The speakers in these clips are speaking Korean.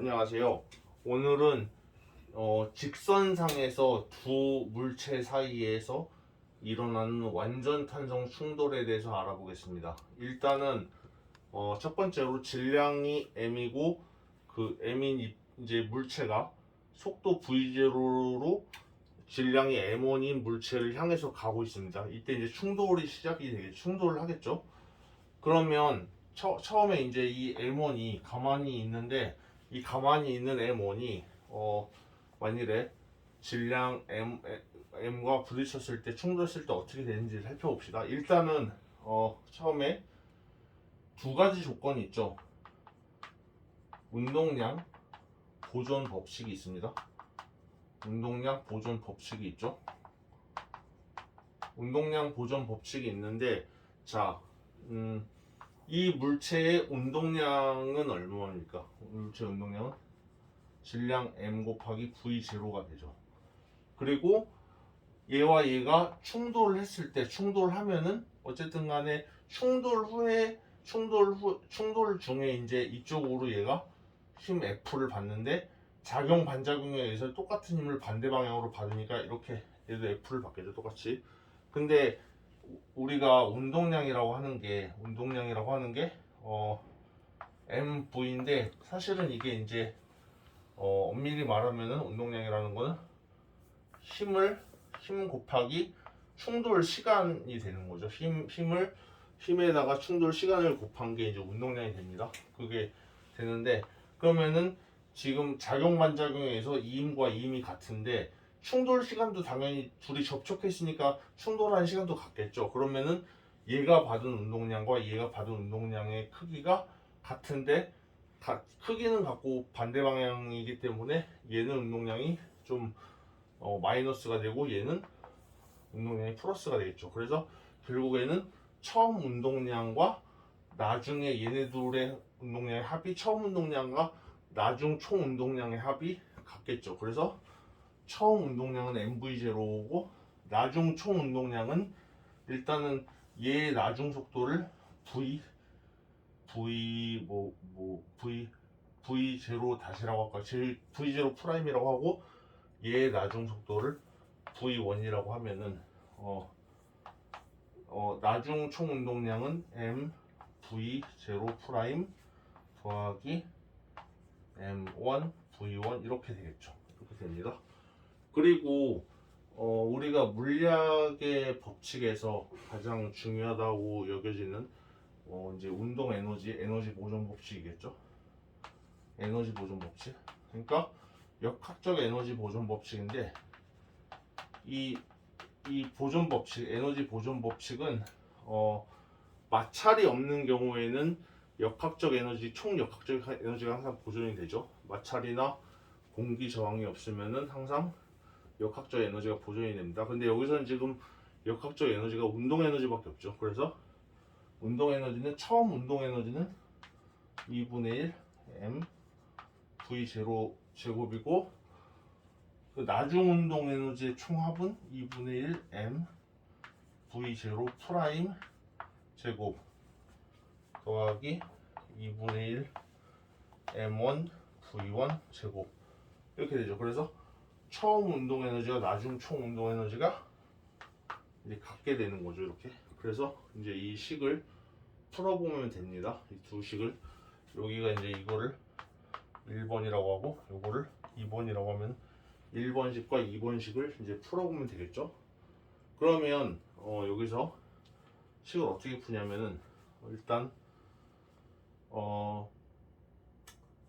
안녕하세요. 오늘은 직선상에서 두 물체 사이에서 일어나는 완전 탄성 충돌에 대해서 알아보겠습니다. 일단은 첫 번째로 질량이 m이고 그 m인 이제 물체가 속도 v0로 질량이 m1인 물체를 향해서 가고 있습니다. 이때 이제 충돌이 시작이 되겠죠. 충돌을 하겠죠. 그러면 처음에 이제 이 M1이 가만히 있는데 이 가만히 있는 M1이 만일에 질량 M과 부딪혔을 때 충돌했을 때 어떻게 되는지 살펴봅시다. 일단은 처음에 두 가지 조건이 있죠. 운동량 보존 법칙이 있습니다. 운동량 보존 법칙이 있죠. 운동량 보존 법칙이 있는데 자, 이 물체의 운동량은 얼마입니까? 물체 운동량은 질량 m 곱하기 v0가 되죠. 그리고 얘와 얘가 충돌을 했을 때 충돌하면은 어쨌든 간에 충돌 중에 이제 이쪽으로 얘가 힘 F를 받는데 작용 반작용에 의해서 똑같은 힘을 반대 방향으로 받으니까 이렇게 얘도 F를 받겠죠, 똑같이. 근데 우리가 운동량이라고 하는 게 MV인데 사실은 이게 이제 엄밀히 말하면은 운동량이라는 거는 힘 곱하기 충돌 시간이 되는 거죠. 힘에다가 충돌 시간을 곱한 게 이제 운동량이 됩니다. 그게 되는데 그러면은 지금 작용 반작용에 의해서 이 힘과 이 힘이 같은데 충돌 시간도 당연히 둘이 접촉했으니까 충돌하는 시간도 같겠죠. 그러면은 얘가 받은 운동량과 얘가 받은 운동량의 크기가 같은데 크기는 같고 반대 방향이기 때문에 얘는 운동량이 좀 마이너스가 되고 얘는 운동량이 플러스가 되겠죠. 그래서 결국에는 처음 운동량과 나중에 얘네 둘의 운동량의 합이 처음 운동량과 나중 총 운동량의 합이 같겠죠. 그래서 처음 운동량은 MV0고 나중 총 운동량은 일단은 얘의 나중 속도를 V0 다시라고 할까? V0 프라임이라고 하고 얘의 나중 속도를 V1이라고 하면은 나중 총 운동량은 M V0 프라임 더하기 M1 V1 이렇게 되겠죠. 이렇게 됩니다. 그리고 우리가 물리학의 법칙에서 가장 중요하다고 여겨지는 이제 운동 에너지 보존 법칙이겠죠. 에너지 보존 법칙. 그러니까 역학적 에너지 보존 법칙인데 이 보존 법칙, 에너지 보존 법칙은 마찰이 없는 경우에는 총 역학적 에너지가 항상 보존이 되죠. 마찰이나 공기 저항이 없으면은 항상 역학적 에너지가 보존이 됩니다. 근데 여기서는 지금 역학적 에너지가 운동 에너지밖에 없죠. 그래서 처음 운동 에너지는 2분의 1 m v0 제곱이고 그 나중 운동 에너지의 총합은 2분의 1 m v0 프라임 제곱 더하기 2분의 1 m1 v1 제곱 이렇게 되죠. 그래서 처음 운동 에너지와 나중 총 운동 에너지가 이제 같게 되는 거죠. 이렇게. 그래서 이제 이 식을 풀어보면 됩니다. 이 두 식을 여기가 이제 이거를 1번이라고 하고 요거를 2번이라고 하면 1번식과 2번식을 이제 풀어보면 되겠죠. 그러면 여기서 식을 어떻게 푸냐면은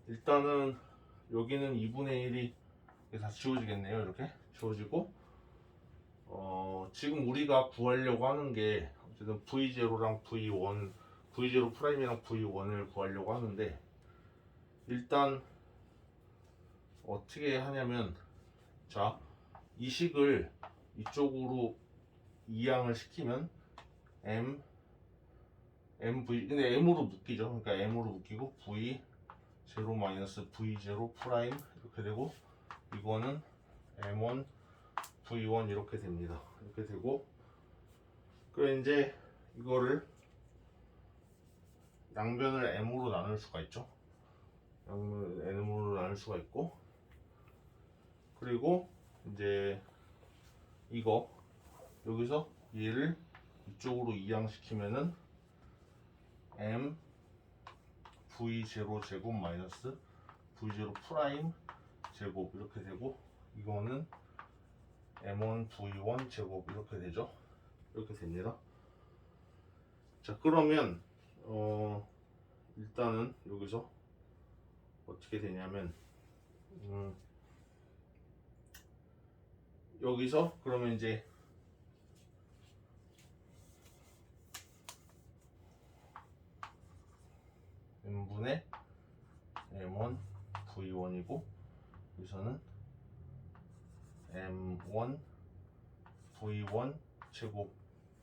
일단은 여기는 2분의 1이 다 지워지겠네요. 이렇게 지워지고 지금 우리가 구하려고 하는 게 어쨌든 V0랑 V0 프라임이랑 V1을 구하려고 하는데 일단 어떻게 하냐면 자, 이 식을 이쪽으로 이항을 시키면 근데 M으로 묶이죠. 그러니까 M으로 묶이고 V0 마이너스 V0 프라임 이렇게 되고 이거는 M1 V1 이렇게 됩니다. 이렇게 되고 그래 이제 이거를 양변을 M으로 나눌 수가 있죠. 양변을 M으로 나눌 나눌 수가 있고, 그리고 이제 이거 여기서 얘를 이쪽으로 이항시키면은 m v0 제곱 마이너스 v0 프라임 제곱 이렇게 되고, 이거는 m1 v1 제곱 이렇게 되죠. 이렇게 됩니다. 자, 그러면 일단은 여기서 어떻게 되냐면 여기서 그러면 이제 n분의 m1 v1이고, 여기서는 m1 v1 제곱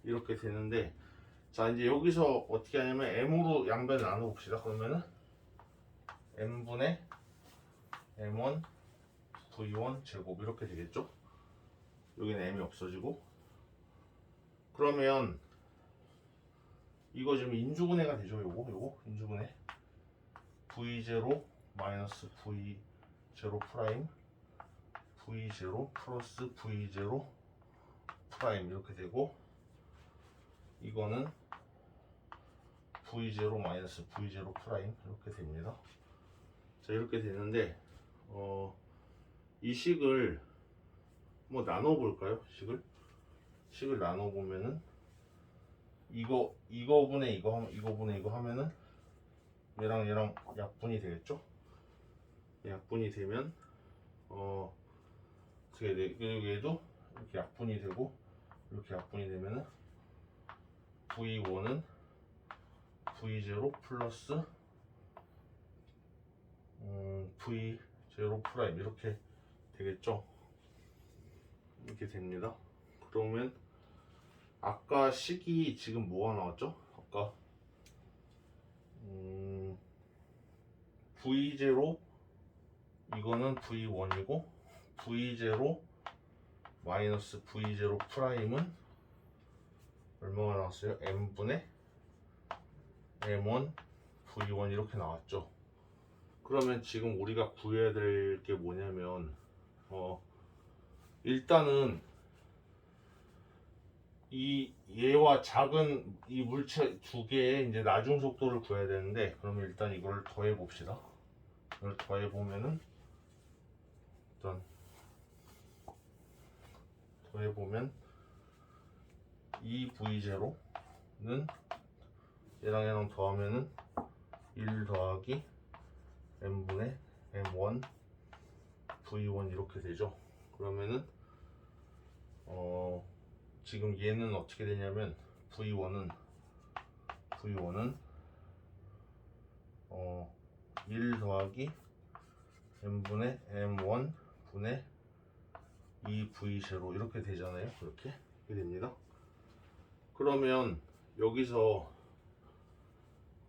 이렇게 되는데, 자 이제 여기서 어떻게 하냐면 m으로 양변을 나눠 봅시다. 그러면은 m분의 m1 v1 제곱 이렇게 되겠죠. 여기는 m이 없어지고, 그러면 이거 지금 인수분해가 되죠. 요거 인수분해 v0 마이너스 v0 프라임 v0 플러스 v0 프라임 이렇게 되고, 이거는 v0 마이너스 v0 프라임 이렇게 됩니다. 자, 이렇게 되는데 이 식을 뭐 나눠 볼까요? 식을 나눠 보면은 이거분의 이거 하면은 얘랑 약분이 되겠죠? 약분이 되면 어떻게 돼? 얘도 이렇게 약분이 되고, 이렇게 약분이 되면은 v1은 v0 플러스 v0 프라임 이렇게 되겠죠? 이렇게 됩니다. 그러면 아까 식이 지금 뭐가 나왔죠? 아까 v0 이거는 v1이고, v0 마이너스 v0 프라임은 얼마가 나왔어요? m분의 m1 v1 이렇게 나왔죠. 그러면 지금 우리가 구해야 될 게 뭐냐면 일단은 이 얘와 작은 이 물체 두 개의 이제 나중 속도를 구해야 되는데, 그러면 일단 이걸 더해 봅시다. 이걸 더해 보면은 일단 더해 보면 이 v0는 얘랑 더하면은 1 더하기 m분의 m1 v1 이렇게 되죠. 그러면은 지금 얘는 어떻게 되냐면 v1은 1 더하기 m분의 m1 분의 2v0 이렇게 되잖아요. 이렇게 됩니다. 그러면 여기서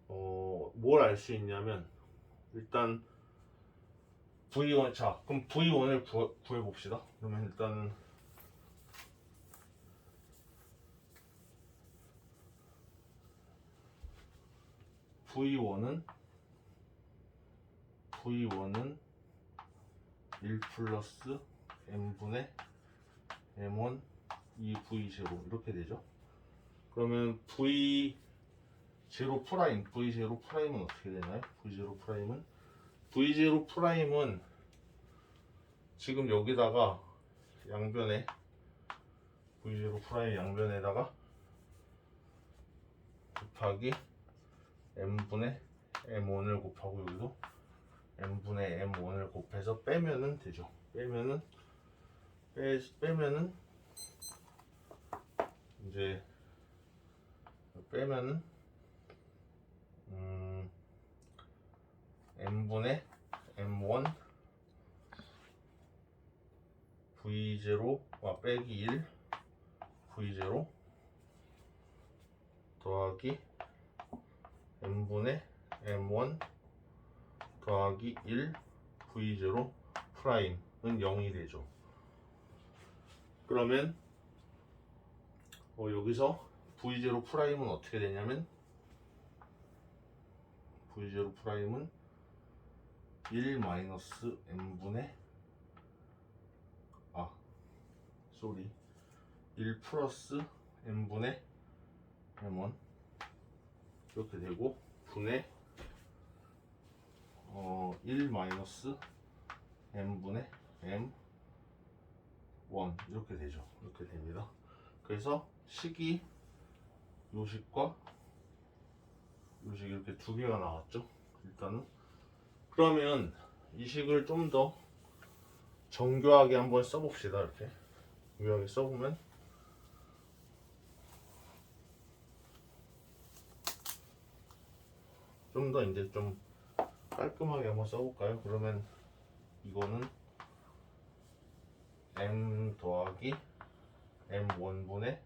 뭘 알 수 있냐면, 일단 v1, 자 그럼 v1을 구해 봅시다. 그러면 일단은 v1은 1 플러스 m분의 m1 2v0 이렇게 되죠. 그러면 v0 프라임은 어떻게 되나요? v0 프라임은 지금 여기다가 양변에 v0 프라임 양변에다가 곱하기 m분의 m1을 곱하고, 여기도 m분의 m1을 곱해서 빼면은 되죠. 빼면은 이제 빼면은 m분의 m1 v0와 빼기 1 v0 더하기 m분의 m1 더하기 1 v0 프라임은 0이 되죠. 그러면 여기서 v0 프라임은 어떻게 되냐면, v0 프라임은 1 마이너스 m분의 1 플러스 m분의 m1 이렇게 되고 분의 1 마이너스 m분의 m1 이렇게 되죠. 이렇게 됩니다. 그래서 식이 요식과 요식 이렇게 두 개가 나왔죠. 일단은 그러면 이 식을 좀 더 정교하게 한번 써봅시다. 이렇게 정교하게 써보면 좀 더 이제 좀 깔끔하게 한번 써볼까요? 그러면 이거는 m 더하기 m1분의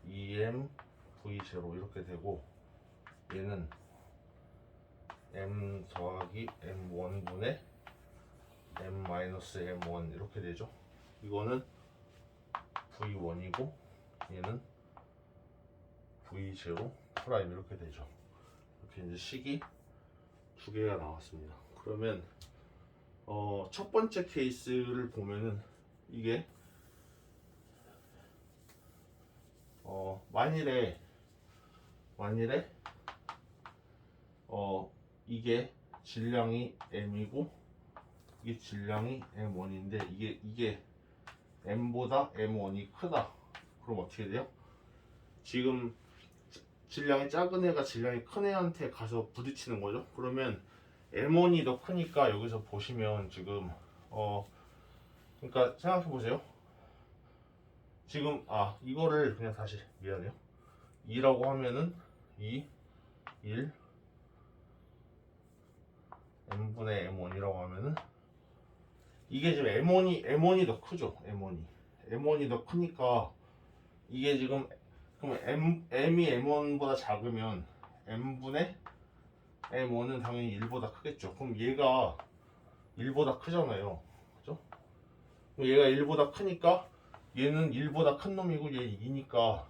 2m v0 이렇게 되고 얘는 m 더하기 m1분의 m 마이너스 m1 이렇게 되죠. 이거는 v1이고 얘는 v0 프라임 이렇게 되죠. 이렇게 이제 식이 두 개가 나왔습니다. 그러면 첫 번째 케이스를 보면은 이게 만일에 이게 질량이 m이고 이게 질량이 m1인데 이게 m보다 m1이 크다. 그럼 어떻게 돼요? 지금 질량이 작은 애가 질량이 큰 애한테 가서 부딪히는 거죠. 그러면 m1이 더 크니까 여기서 보시면 지금 그러니까 생각해 보세요. 지금 이거를 그냥 다시 미안해요. 2라고 하면은 2 1 m분의 m1이라고 하면은 이게 지금 m1이 더 크죠. m1이 더 크니까 이게 지금 그럼 m이 m1보다 작으면 m분의 m1은 당연히 1보다 크겠죠. 그럼 얘가 1보다 크잖아요. 그죠? 그럼 얘가 1보다 크니까 얘는 1보다 큰 놈이고 얘 2니까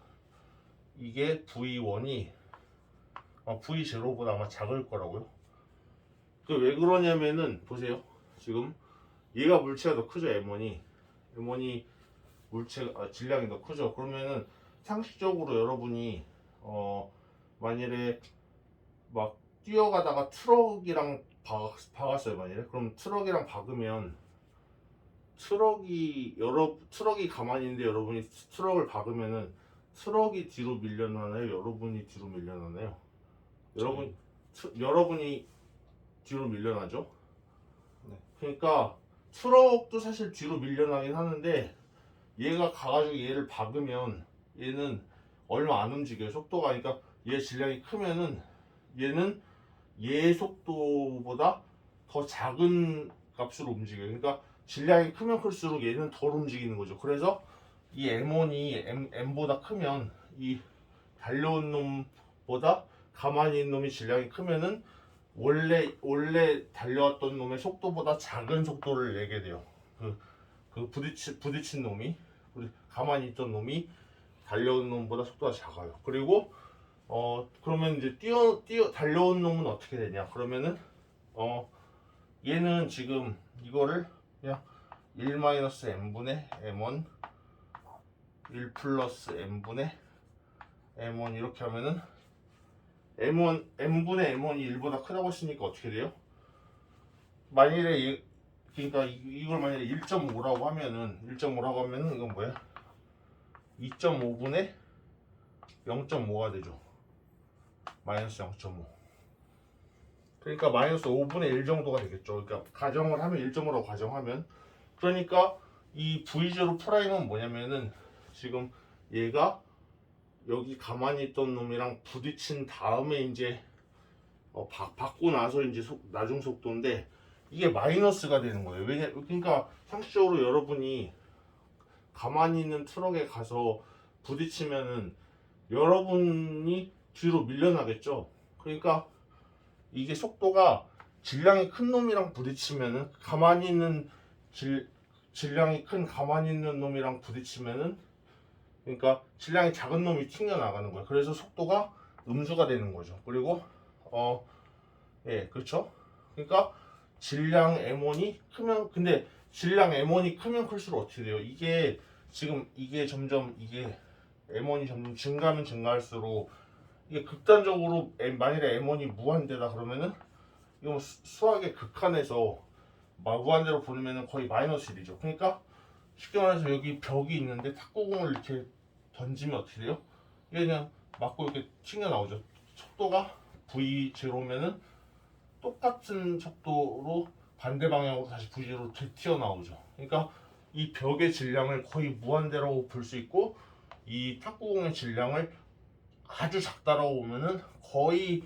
이게 V1이 V0보다 아마 작을 거라고요. 그 왜 그러냐면은 보세요. 지금 얘가 물체가 더 크죠. M1이 물체가 질량이 더 크죠. 그러면은 상식적으로 여러분이 만일에 막 뛰어가다가 트럭이랑 박았어요. 만일에 그럼 트럭이랑 박으면 트럭이 가만히 있는데 여러분이 트럭을 박으면은 트럭이 뒤로 밀려나나요? 여러분이 뒤로 밀려나나요? 여러분이 뒤로 밀려나죠. 네. 그러니까 트럭도 사실 뒤로 밀려나긴 하는데 얘가 가가지고 얘를 박으면 얘는 얼마 안 움직여요. 속도가. 그러니까 얘 질량이 크면은 얘는 얘 속도보다 더 작은 값으로 움직여요. 그러니까 질량이 크면 클수록 얘는 덜 움직이는 거죠. 그래서 이 M1이 M보다 크면 이 달려온 놈보다 가만히 있는 놈이 질량이 크면은 원래 달려왔던 놈의 속도보다 작은 속도를 내게 돼요. 그 부딪힌 놈이 가만히 있던 놈이 달려온 놈보다 속도가 작아요. 그리고 그러면 이제 달려온 놈은 어떻게 되냐? 그러면은 얘는 지금 이거를 그냥 1-m분의 m1 1 플러스 m분의 m1 이렇게 하면은 m분의 m1이 1보다 크다고 했으니까 어떻게 돼요? 만일에 그러니까 이걸 만약에 1.5라고 하면은 이건 뭐야? 2.5분의 0.5가 되죠. 마이너스 0.5. 그러니까 마이너스 5분의 1 정도가 되겠죠. 그러니까 가정을 하면 1.5라고 가정하면 그러니까 이 V0 프라임은 뭐냐면은 지금 얘가 여기 가만히 있던 놈이랑 부딪힌 다음에 이제 받고 나서 이제 나중 속도인데 이게 마이너스가 되는 거예요. 그러니까 상식적으로 여러분이 가만히 있는 트럭에 가서 부딪히면은 여러분이 뒤로 밀려나겠죠. 그러니까 이게 속도가 질량이 큰 놈이랑 부딪히면은 가만히 있는 질량이 큰 가만히 있는 놈이랑 부딪히면은 그러니까 질량이 작은 놈이 튕겨나가는 거예요. 그래서 속도가 음수가 되는 거죠. 그리고 예, 그렇죠. 그러니까 질량 M1이 크면, 근데 질량 M1이 크면 클수록 어떻게 돼요? 이게 지금 이게 점점 이게 M1이 점점 증가하면 증가할수록 이게 극단적으로 만일에 M1이 무한대다 그러면은 이거 수학의 극한에서 무한대로 보내면은 거의 마이너스 1이죠. 그러니까 쉽게 말해서 여기 벽이 있는데 탁구공을 이렇게 던지면 어떻게 돼요? 이게 그냥 맞고 이렇게 튕겨나오죠. 속도가 V0면은 똑같은 속도로 반대 방향으로 다시 V로 튀어나오죠. 그러니까 이 벽의 질량을 거의 무한대로 볼 수 있고 이 탁구공의 질량을 아주 작다라고 보면은 거의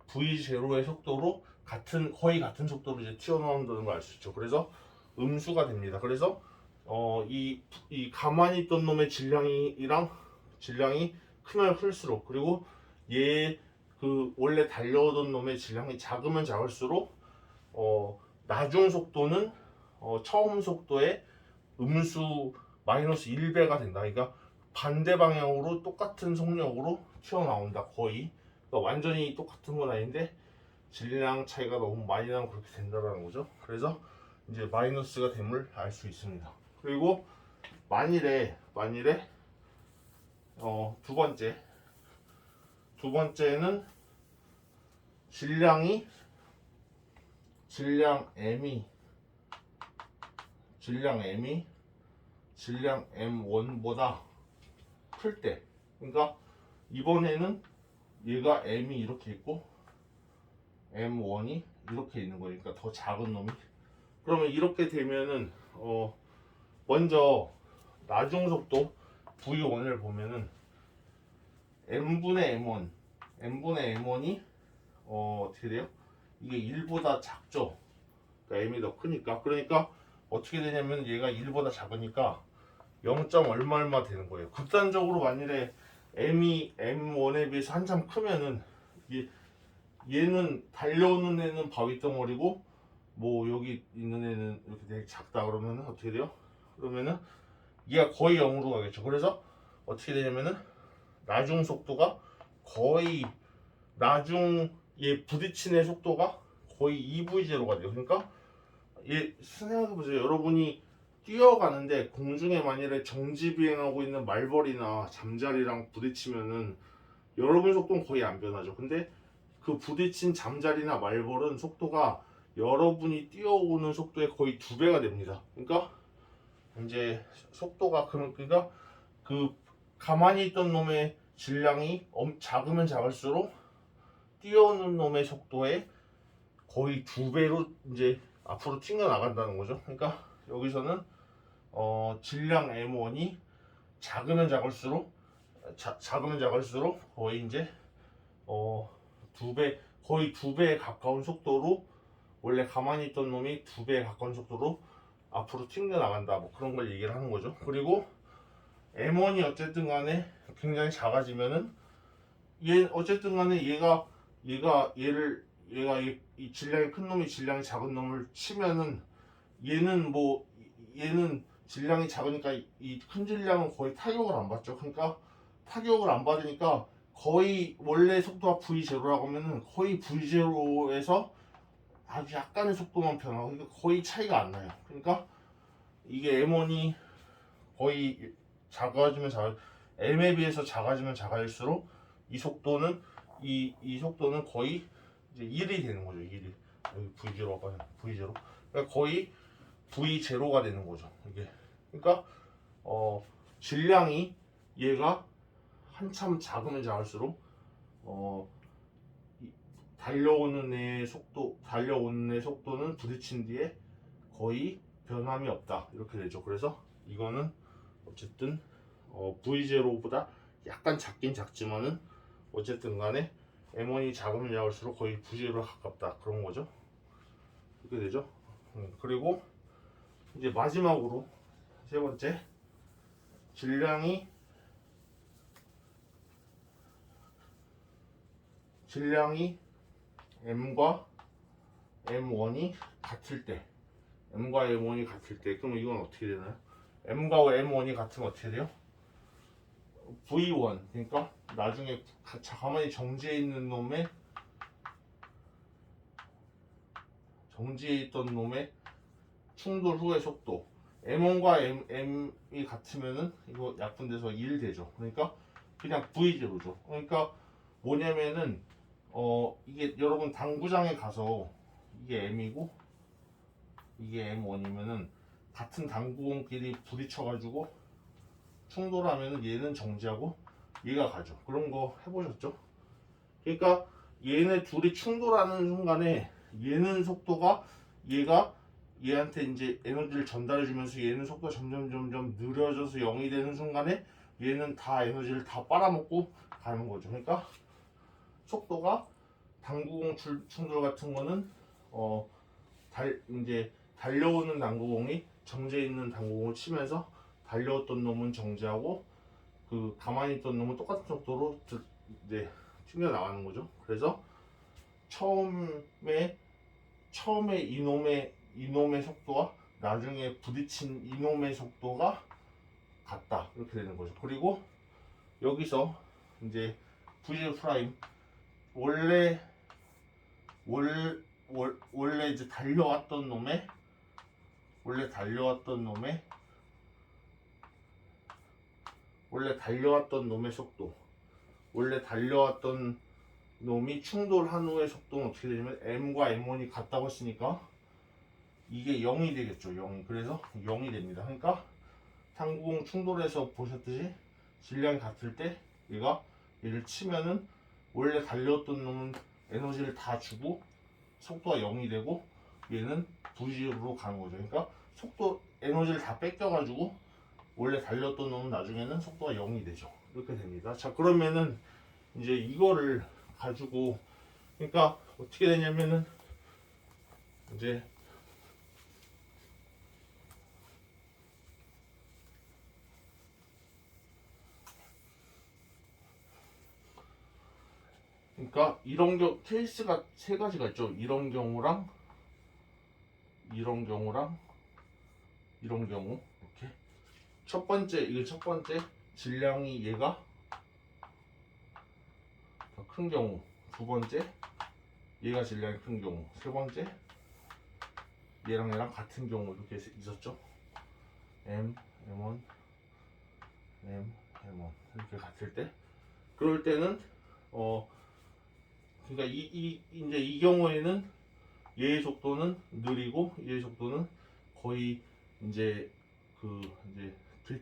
V0의 속도로 거의 같은 속도로 이제 튀어나온다는 걸 알 수 있죠. 그래서 음수가 됩니다. 그래서 이 가만히 있던 놈의 질량이 크면 클수록, 그리고 얘 그 원래 달려오던 놈의 질량이 작으면 작을수록 나중 속도는 처음 속도의 음수 마이너스 1배가 된다. 그러니까 반대 방향으로 똑같은 속력으로 튀어나온다. 거의. 그러니까 완전히 똑같은 건 아닌데 질량 차이가 너무 많이 나면 그렇게 된다는 거죠. 그래서 이제 마이너스가 됨을 알 수 있습니다. 그리고 만일에 두 번째는 질량 M1보다 클 때, 그러니까 이번에는 얘가 M이 이렇게 있고 M1이 이렇게 있는 거니까 더 작은 놈이, 그러면 이렇게 되면은 먼저 나중 속도 V1을 보면은 M분의 M1이 어떻게 돼요? 이게 1보다 작죠. 그러니까 M이 더 크니까. 그러니까 어떻게 되냐면 얘가 1보다 작으니까 0. 얼마 되는 거예요. 극단적으로 만일에 M이 M1에 비해서 한참 크면은 얘는 달려오는 애는 바위덩어리고 뭐 여기 있는 애는 이렇게 되게 작다 그러면은 어떻게 돼요? 그러면은 얘가 거의 0으로 가겠죠. 그래서 어떻게 되냐면은 나중 속도가 거의 얘 부딪히는 속도가 거의 2V0가 돼요. 그러니까 얘 생각해보세요. 여러분이 뛰어가는데 공중에 만일에 정지 비행하고 있는 말벌이나 잠자리랑 부딪히면은 여러분 속도는 거의 안 변하죠. 근데 그 부딪힌 잠자리나 말벌은 속도가 여러분이 뛰어오는 속도의 거의 2배가 됩니다. 그러니까 이제 속도가 그러니까 그 가만히 있던 놈의 질량이 작으면 작을수록 뛰어오는 놈의 속도의 거의 2배로 이제 앞으로 튕겨 나간다는 거죠. 그러니까 여기서는 질량 M1이 작으면 작을수록 거의 이제 2배, 거의 2배에 가까운 속도로, 원래 가만히 있던 놈이 2배에 가까운 속도로 앞으로 튕겨 나간다, 뭐 그런 걸 얘기를 하는 거죠. 그리고 M1이 어쨌든 간에 굉장히 작아지면은 어쨌든 간에 얘가 이 질량이 큰 놈이 질량이 작은 놈을 치면은 얘는 질량이 작으니까 이 큰 질량은 거의 타격을 안 받죠. 그러니까 타격을 안 받으니까 거의 원래 속도가 V0라고 하면은 거의 V0에서 아주 약간의 속도만 변하고, 그러니까 거의 차이가 안 나요. 그러니까 이게 M1이 거의 M에 비해서 작아지면 작아질수록 이 속도는 거의 이제 1이 되는 거죠. 1이 여기 V0. 그러니까 거의 V0가 되는 거죠. 이게 그러니까 질량이 얘가 한참 작으면 작을수록 달려오는 애 속도는 부딪힌 뒤에 거의 변함이 없다, 이렇게 되죠. 그래서 이거는 어쨌든 V0보다 약간 작긴 작지만은 어쨌든 간에 M1이 작으면 작을수록 거의 V0에 가깝다, 그런 거죠. 그렇게 되죠. 그리고 이제 마지막으로 세 번째, 질량이 M과 M1이 같을 때, 그러면 이건 어떻게 되나요? M과 M1이 같으면 어떻게 돼요? V1, 그러니까 나중에 가만히 정지해 있는 놈의 정지해 있던 놈의 충돌 후의 속도 M1과 M이 같으면은 이거 약분돼서 1 되죠. 그러니까 그냥 V0죠. 그러니까 뭐냐면은 이게 여러분 당구장에 가서 이게 M이고 이게 M1이면은 같은 당구공끼리 부딪혀가지고 충돌하면은 얘는 정지하고 얘가 가죠. 그런 거 해보셨죠? 그러니까 얘네 둘이 충돌하는 순간에 얘는 속도가 얘가 얘한테 이제 에너지를 전달해주면서 얘는 속도가 점점 느려져서 0이 되는 순간에 얘는 다 에너지를 다 빨아먹고 가는 거죠. 그러니까 속도가 당구공 충돌 같은 거는 이제 달려오는 당구공이 정지해 있는 당구공을 치면서 달려왔던 놈은 정지하고 그 가만히 있던 놈은 똑같은 속도로 이제 튕겨 나가는 거죠. 그래서 처음에 이놈의 속도와 나중에 부딪힌 이놈의 속도가 같다 이렇게 되는 거죠. 그리고 여기서 이제 V 프라임 원래 이제 달려왔던 놈의 속도 원래 달려왔던 놈이 충돌한 후의 속도는 어떻게 되냐면 M과 M1이 같다고 했으니까 이게 0이 되겠죠. 0이. 그래서 0이 됩니다. 그러니까 당구공 충돌에서 보셨듯이 질량이 같을 때 얘를 치면은 원래 달려왔던 놈은 에너지를 다 주고 속도가 0이 되고 얘는 V로 가는 거죠. 그러니까 속도 에너지를 다 뺏겨가지고 원래 달렸던 놈은 나중에는 속도가 0이 되죠. 이렇게 됩니다. 자, 그러면은 이제 이거를 가지고 그러니까 어떻게 되냐면은 이제 그러니까 이런 케이스가 세 가지가 있죠. 이런 경우 이런 경우 이렇게 이게 첫 번째 질량이 얘가 더 큰 경우, 두 번째 얘가 질량이 큰 경우, 세 번째 얘랑 같은 경우 이렇게 있었죠. M, M1, M, M1 이렇게 같을 때 그럴 때는 그러니까 이제 이 경우에는 얘의 속도는 느리고 얘의 속도는 거의 이제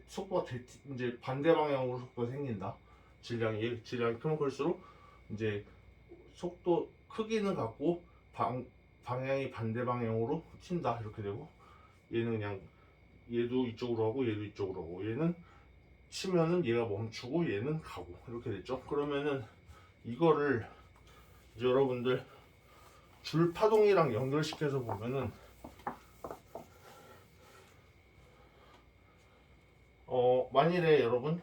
속도가 이제 반대 방향으로 속도가 생긴다. 질량이 크면 클수록 이제 속도 크기는 같고 방향이 반대 방향으로 튄다 이렇게 되고 얘는 그냥 얘도 이쪽으로 하고 얘도 이쪽으로 하고 얘는 치면은 얘가 멈추고 얘는 가고 이렇게 됐죠. 그러면은 이거를 이제 여러분들 줄 파동이랑 연결시켜서 보면은 만일에 여러분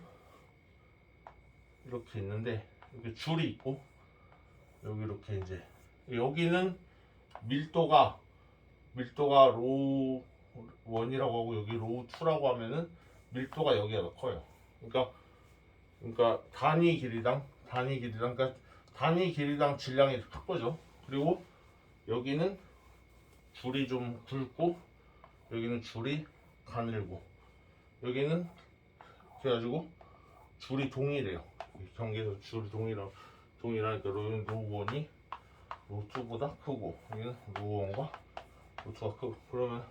이렇게 있는데 이렇게 줄이 있고 여기 이렇게 이제 여기는 밀도가 로우 1이라고 하고 여기 로우 2라고 하면은 밀도가 여기가 더 커요. 그러니까 단위 길이당 그러니까 단위 길이당 질량이 큰 거죠. 그리고 여기는 줄이 좀 굵고 여기는 줄이 가늘고 여기는 그래가지고 줄이 동일해요. 경계에서 줄이 동일하니까 여기는 로우 1이 로우 2보다 크고 여기는 로우 1과 로우 2가 크고 그러면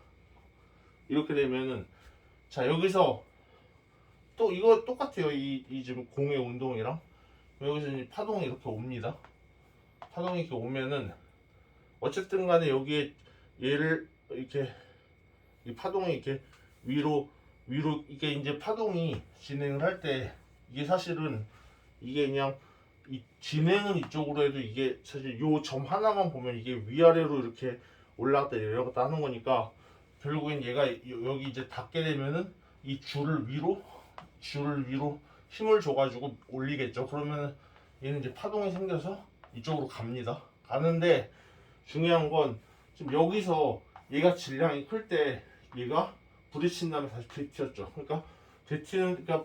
이렇게 되면은 자 여기서 또 이거 똑같아요. 이 지금 공의 운동이랑 여기서 이제 파동이 이렇게 옵니다. 파동이 이렇게 오면은 어쨌든 간에 여기에 얘를 이렇게 이 파동이 이렇게 위로 이게 이제 파동이 진행을 할 때 이게 사실은 이게 그냥 이 진행은 이쪽으로 해도 이게 사실 요 점 하나만 보면 이게 위아래로 이렇게 올라갔다 내려갔다 하는 거니까 결국엔 얘가 여기 이제 닿게 되면은 이 줄을 위로 힘을 줘가지고 올리겠죠. 그러면 얘는 이제 파동이 생겨서 이쪽으로 갑니다. 가는데 중요한 건 지금 여기서 얘가 질량이 클 때 얘가 부딪힌 다음에 다시 되튀었죠. 그러니까 그러니까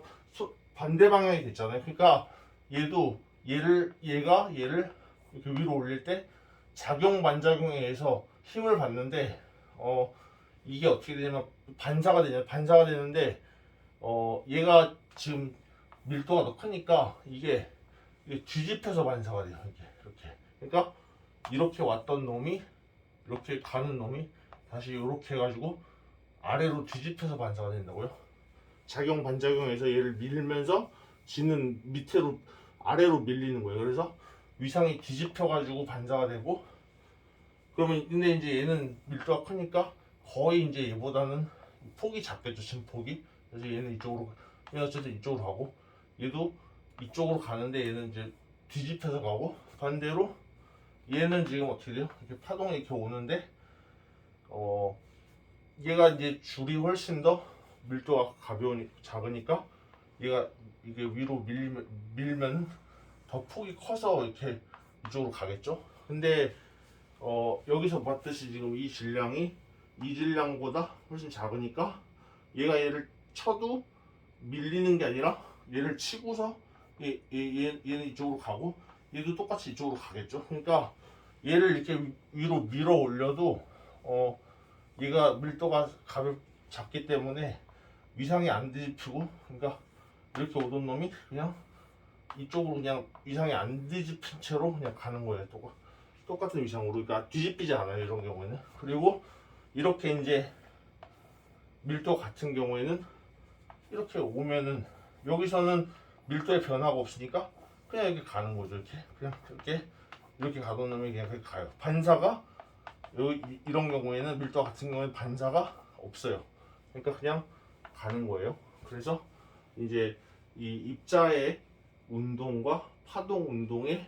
반대 방향이 됐잖아요. 그러니까 얘가 얘를 이렇게 위로 올릴 때 작용 반작용에 의해서 힘을 받는데 이게 어떻게 되냐면 반사가 되는데 얘가 지금 밀도가 더 크니까 이게 뒤집혀서 반사가 돼요. 이렇게. 그러니까 이렇게 왔던 놈이 이렇게 가는 놈이 다시 이렇게 해가지고 아래로 뒤집혀서 반사가 된다고요. 작용 반작용에서 얘를 밀면서 지는 밑으로 아래로 밀리는 거예요. 그래서 위상이 뒤집혀가지고 반사가 되고, 그러면 근데 이제 얘는 밀도가 크니까 거의 이제 얘보다는 폭이 작겠죠. 진 폭이. 그래서 얘는 이쪽으로, 얘는 어쨌든 이쪽으로 가고, 얘도 이쪽으로 가는데 얘는 이제 뒤집혀서 가고, 반대로 얘는 지금 어떻게 돼요? 이렇게 파동이 이렇게 오는데 얘가 이제 줄이 훨씬 더 밀도가 작으니까 얘가 이게 위로 밀면 더 폭이 커서 이렇게 이쪽으로 가겠죠. 근데 여기서 봤듯이 지금 이 질량이 이 질량보다 훨씬 작으니까 얘를 쳐도 밀리는 게 아니라 얘를 치고서 얘는 이쪽으로 가고 얘도 똑같이 이쪽으로 가겠죠. 그러니까 얘를 이렇게 위로 밀어 올려도 얘가 밀도가 작기 때문에 위상이 안 뒤집히고, 그러니까 이렇게 오던 놈이 그냥 이쪽으로 그냥 위상이 안 뒤집힌 채로 그냥 가는 거예요. 똑같은 위상으로. 그러니까 뒤집히지 않아요, 이런 경우에는. 그리고 이렇게 이제 밀도 같은 경우에는 이렇게 오면은 여기서는 밀도의 변화가 없으니까 그냥 이렇게 가는 거죠. 그냥 이렇게 가던 놈이 그냥 그렇게 가요. 반사가 이런 경우에는 밀도 같은 경우에는 반사가 없어요. 그러니까 그냥 가는 거예요. 그래서 이제 이 입자의 운동과 파동 운동의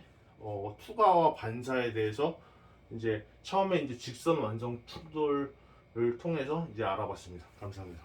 투과와 반사에 대해서 이제 처음에 이제 직선 완성 충돌을 통해서 이제 알아봤습니다. 감사합니다.